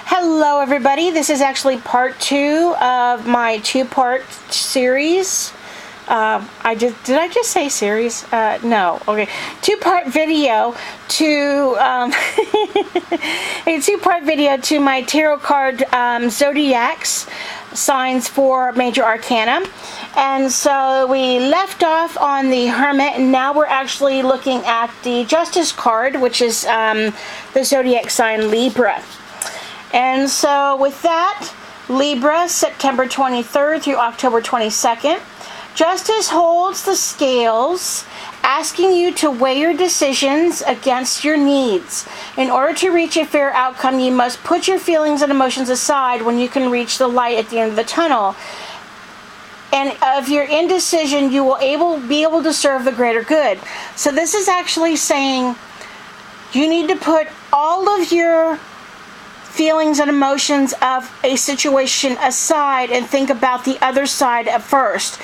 Hello everybody, this is actually part 2 of my 2-part series. Did I just say series? No. Okay. 2-part video to a 2-part video to my tarot card zodiacs signs for major arcana. And so we left off on the Hermit, and now we're actually looking at the Justice card, which is the zodiac sign Libra. And so with that, Libra, September 23rd through October 22nd. Justice holds the scales, asking you to weigh your decisions against your needs. In order to reach a fair outcome, you must put your feelings and emotions aside when you can reach the light at the end of the tunnel. And of your indecision, you will be able to serve the greater good. So this is actually saying you need to put all of your feelings and emotions of a situation aside and think about the other side at first.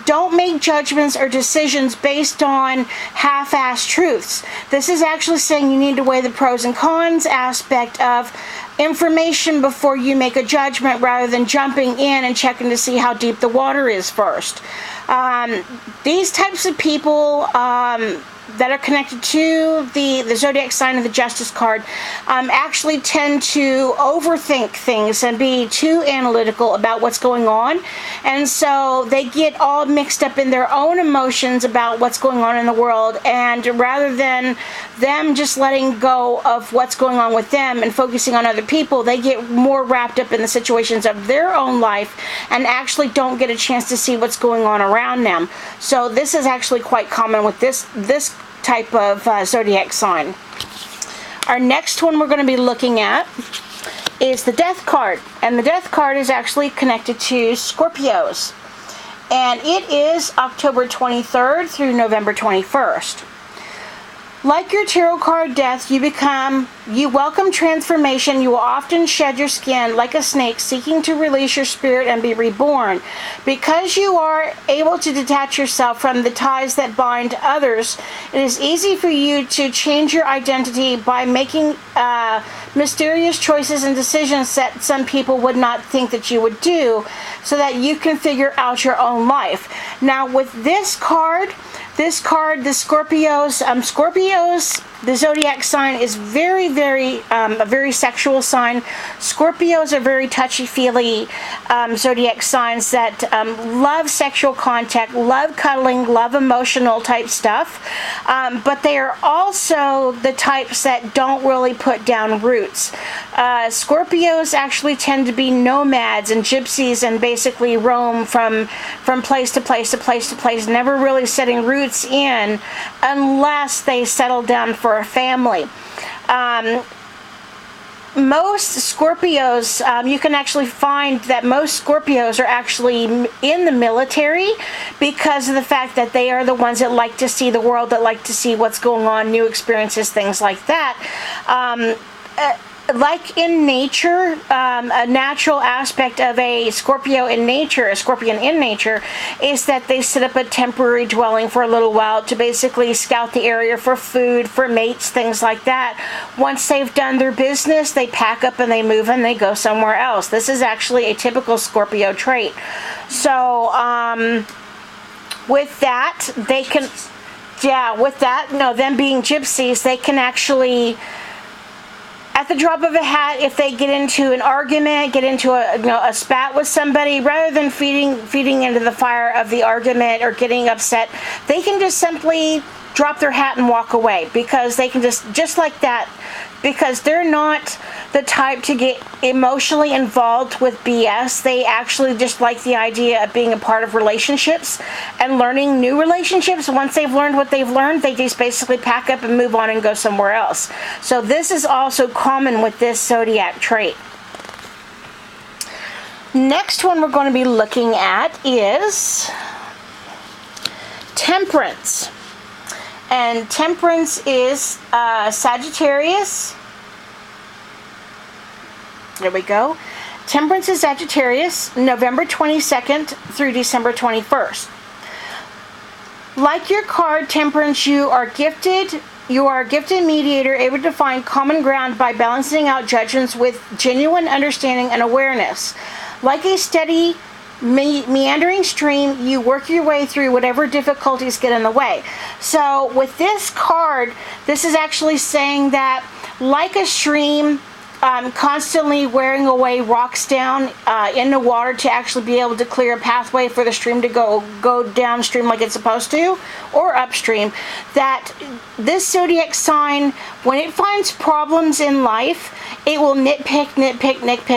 Don't make judgments or decisions based on half-assed truths. This is actually saying you need to weigh the pros and cons aspect of information before you make a judgment, rather than jumping in and checking to see how deep the water is first. These types of people that are connected to the zodiac sign of the Justice card actually tend to overthink things and be too analytical about what's going on, and so they get all mixed up in their own emotions about what's going on in the world, and rather than them just letting go of what's going on with them and focusing on other people, they get more wrapped up in the situations of their own life and actually don't get a chance to see what's going on around them. So this is actually quite common with this type of zodiac sign. Our next one we're going to be looking at is the Death card, and the Death card is actually connected to Scorpios, and it is October 23rd through November 21st. Like your tarot card Death, you welcome transformation. You will often shed your skin like a snake, seeking to release your spirit and be reborn. Because you are able to detach yourself from the ties that bind others, it is easy for you to change your identity by making mysterious choices and decisions that some people would not think that you would do, so that you can figure out your own life. Now with this card, the Scorpios, the zodiac sign is a very sexual sign. Scorpios are very touchy-feely zodiac signs that love sexual contact, love cuddling, love emotional type stuff. But they are also the types that don't really put down roots. Scorpios actually tend to be nomads and gypsies and basically roam from place to place to place to place, never really setting roots in unless they settle down for a family. Most Scorpios, you can actually find that most Scorpios are actually in the military, because of the fact that they are the ones that like to see the world, that like to see what's going on, new experiences, things like that. Like in nature, a natural aspect of a scorpion in nature is that they set up a temporary dwelling for a little while to basically scout the area for food, for mates, things like that. Once they've done their business, they pack up and they move and they go somewhere else. This is actually a typical Scorpio trait. So with that, them being gypsies, they can actually, at the drop of a hat, if they get into an argument, get into a spat with somebody, rather than feeding into the fire of the argument or getting upset, they can just simply drop their hat and walk away, because they can just like that, because they're not the type to get emotionally involved with BS. They actually just like the idea of being a part of relationships and learning new relationships. Once they've learned what they've learned, they just basically pack up and move on and go somewhere else. So this is also common with this zodiac trait. Next one we're going to be looking at is Temperance. And Temperance is Sagittarius. There we go. Temperance is Sagittarius, November 22nd through December 21st. Like your card, Temperance, you are gifted You are a gifted mediator, able to find common ground by balancing out judgments with genuine understanding and awareness. Like a steady, meandering stream, you work your way through whatever difficulties get in the way. So with this card, this is actually saying that, like a stream, constantly wearing away rocks down in the water to actually be able to clear a pathway for the stream to go downstream like it's supposed to, or upstream, that this zodiac sign, when it finds problems in life, it will nitpick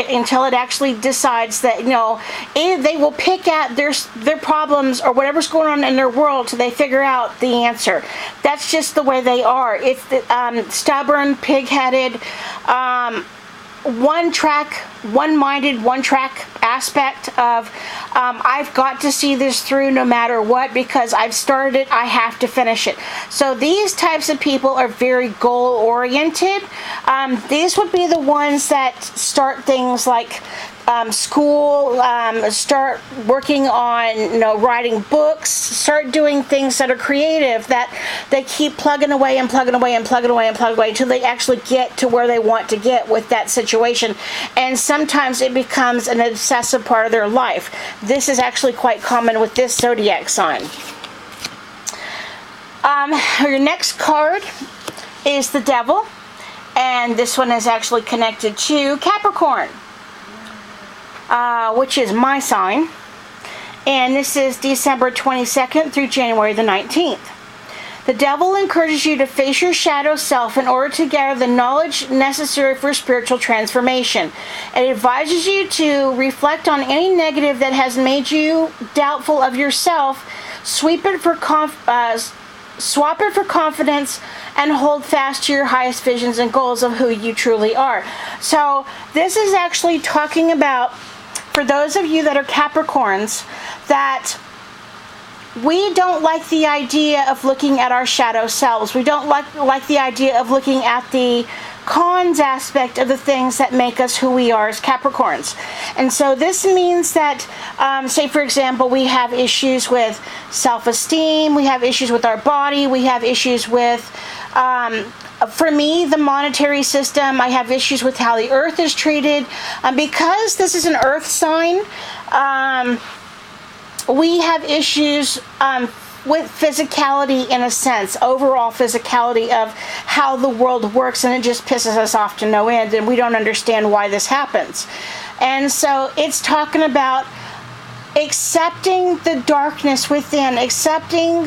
until it actually decides that, you know, they will pick at their problems or whatever's going on in their world till they figure out the answer. That's just the way they are. It's stubborn, pig-headed, one-minded, one-track aspect of, I've got to see this through no matter what, because I've started it, I have to finish it. So these types of people are very goal-oriented. These would be the ones that start things like school, start working on, you know, writing books, start doing things that are creative, that they keep plugging away and plugging away and plugging away and plugging away until they actually get to where they want to get with that situation. And sometimes it becomes an obsessive part of their life. This is actually quite common with this zodiac sign. Your next card is the Devil, and this one is actually connected to Capricorn, which is my sign, and this is December 22nd through January the 19th. The Devil encourages you to face your shadow self in order to gather the knowledge necessary for spiritual transformation. It advises you to reflect on any negative that has made you doubtful of yourself, swap it for confidence, and hold fast to your highest visions and goals of who you truly are. So this is actually talking about, for those of you that are Capricorns, that we don't like the idea of looking at our shadow selves. We don't like the idea of looking at the cons aspect of the things that make us who we are as Capricorns. And so this means that, say for example, we have issues with self-esteem, we have issues with our body, we have issues with, for me, the monetary system. I have issues with how the earth is treated. Because this is an earth sign, we have issues with physicality, in a sense, overall physicality of how the world works, and it just pisses us off to no end, and we don't understand why this happens. And so it's talking about accepting the darkness within, accepting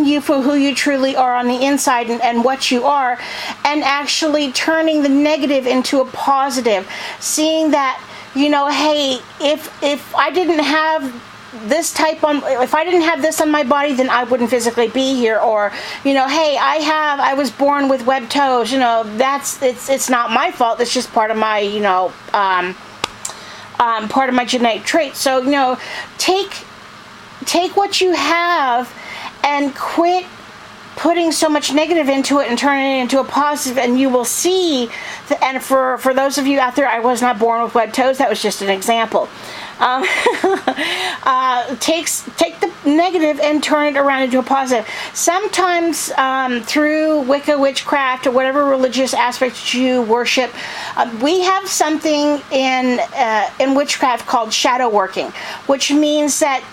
you for who you truly are on the inside, and what you are, and actually turning the negative into a positive, seeing that, you know, hey, if I didn't have this if I didn't have this on my body, then I wouldn't physically be here. Or, you know, hey, I was born with webbed toes, you know, it's not my fault, it's just part of my, you know, part of my genetic trait. So, you know, take what you have and quit putting so much negative into it and turning it into a positive, and you will see and for those of you out there, I was not born with webbed toes, that was just an example. Take the negative and turn it around into a positive. Sometimes through Wicca, witchcraft, or whatever religious aspect you worship, we have something in witchcraft called shadow working, which means that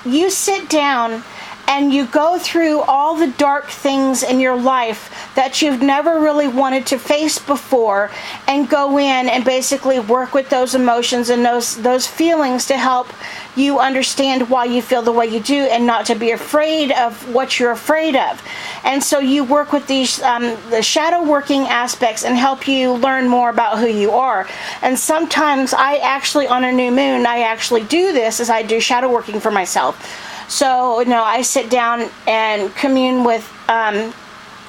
you sit down and you go through all the dark things in your life that you've never really wanted to face before, and go in and basically work with those emotions and those feelings to help you understand why you feel the way you do, and not to be afraid of what you're afraid of. And so you work with these the shadow working aspects and help you learn more about who you are. And sometimes I actually, on a new moon, I actually do this, as I do shadow working for myself. So, you know, I sit down and commune with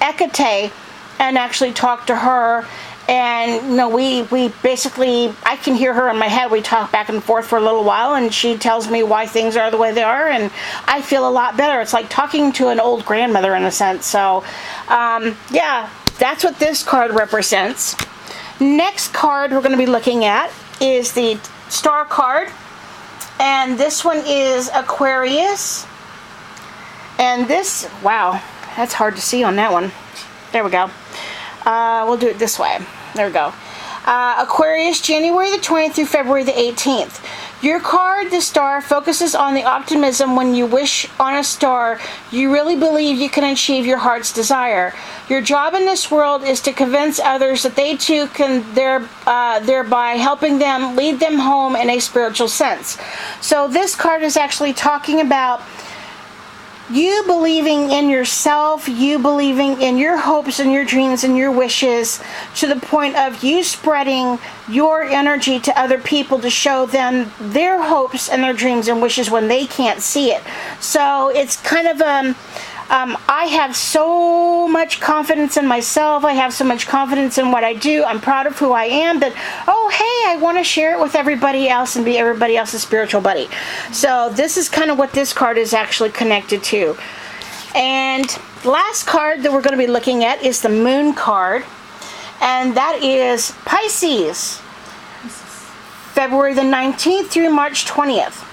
Hecate and actually talk to her, and, you know, we basically, I can hear her in my head. We talk back and forth for a little while, and she tells me why things are the way they are, and I feel a lot better. It's like talking to an old grandmother, in a sense. So, yeah, that's what this card represents. Next card we're going to be looking at is the Star card. And this one is Aquarius. And this, wow, that's hard to see on that one. There we go. We'll do it this way. There we go. Aquarius, January the 20th through February the 18th. Your card, the star, focuses on the optimism. When you wish on a star, you really believe you can achieve your heart's desire. Your job in this world is to convince others that they too can, thereby helping them lead them home in a spiritual sense. So this card is actually talking about you believing in yourself, you believing in your hopes and your dreams and your wishes, to the point of you spreading your energy to other people to show them their hopes and their dreams and wishes when they can't see it. So it's kind of I have so much confidence in myself. I have so much confidence in what I do. I'm proud of who I am, that, oh, hey, I want to share it with everybody else and be everybody else's spiritual buddy. So this is kind of what this card is actually connected to. And last card that we're going to be looking at is the Moon card. And that is Pisces, February the 19th through March 20th.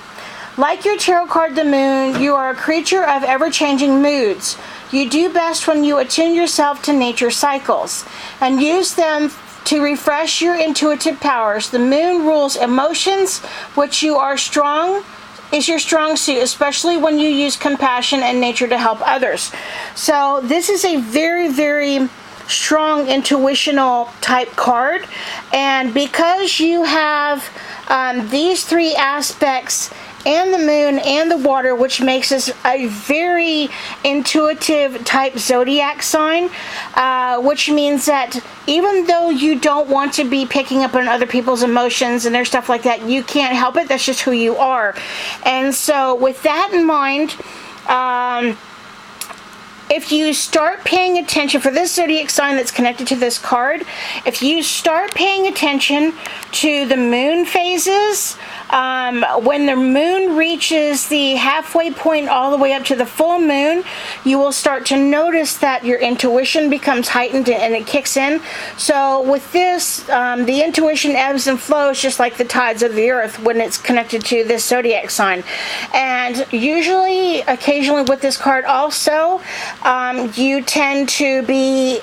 Like your tarot card, the Moon, you are a creature of ever-changing moods. You do best when you attune yourself to nature's cycles and use them to refresh your intuitive powers. The Moon rules emotions, which is your strong suit, especially when you use compassion and nature to help others. So this is a very, very strong intuitional type card, and because you have these three aspects, and the Moon and the water, which makes us a very intuitive type zodiac sign, which means that even though you don't want to be picking up on other people's emotions and their stuff like that, you can't help it. That's just who you are. And so with that in mind, if you start paying attention, for this zodiac sign that's connected to this card, if you start paying attention to the moon phases, when the moon reaches the halfway point all the way up to the full moon, you will start to notice that your intuition becomes heightened and it kicks in. So with this, the intuition ebbs and flows just like the tides of the earth when it's connected to this zodiac sign. And usually, occasionally with this card also, you tend to be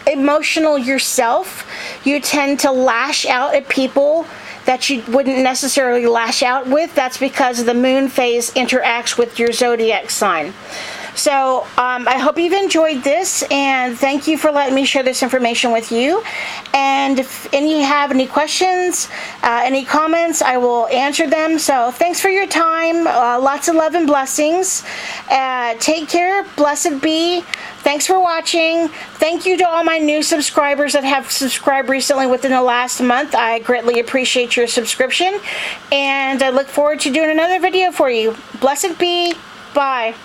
emotional yourself. You tend to lash out at people that you wouldn't necessarily lash out with. That's because the moon phase interacts with your zodiac sign. So I hope you've enjoyed this, and thank you for letting me share this information with you. And if you have any questions, any comments, I will answer them. So thanks for your time. Lots of love and blessings. Take care. Blessed be. Thanks for watching. Thank you to all my new subscribers that have subscribed recently within the last month. I greatly appreciate your subscription, and I look forward to doing another video for you. Blessed be. Bye.